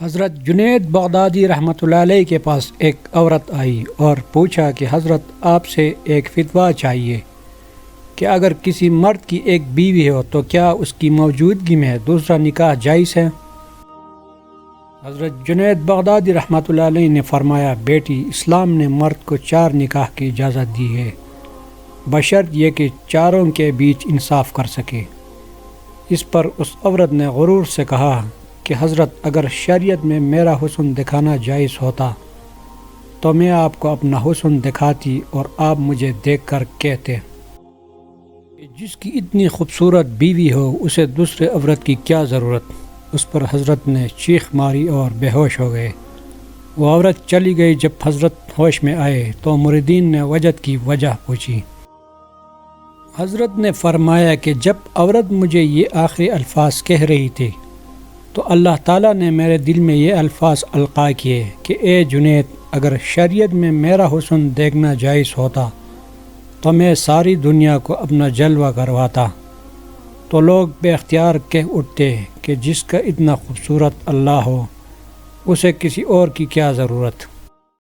حضرت جنید بغدادی رحمۃ اللہ علیہ کے پاس ایک عورت آئی اور پوچھا کہ حضرت آپ سے ایک فتویٰ چاہیے کہ اگر کسی مرد کی ایک بیوی ہو تو کیا اس کی موجودگی میں دوسرا نکاح جائز ہے؟ حضرت جنید بغدادی رحمۃ اللہ علیہ نے فرمایا، بیٹی، اسلام نے مرد کو 4 نکاح کی اجازت دی ہے، بشرط یہ کہ چاروں کے بیچ انصاف کر سکے۔ اس پر اس عورت نے غرور سے کہا کہ حضرت اگر شریعت میں میرا حسن دکھانا جائز ہوتا تو میں آپ کو اپنا حسن دکھاتی اور آپ مجھے دیکھ کر کہتے کہ جس کی اتنی خوبصورت بیوی ہو اسے دوسرے عورت کی کیا ضرورت۔ اس پر حضرت نے چیخ ماری اور بے ہوش ہو گئے۔ وہ عورت چلی گئی۔ جب حضرت ہوش میں آئے تو مریدین نے وجد کی وجہ پوچھی۔ حضرت نے فرمایا کہ جب عورت مجھے یہ آخری الفاظ کہہ رہی تھی تو اللہ تعالیٰ نے میرے دل میں یہ الفاظ القاء کیے کہ اے جنید، اگر شریعت میں میرا حسن دیکھنا جائز ہوتا تو میں ساری دنیا کو اپنا جلوہ کرواتا۔ تو لوگ بے اختیار کہہ اٹھتے کہ جس کا اتنا خوبصورت اللہ ہو اسے کسی اور کی کیا ضرورت۔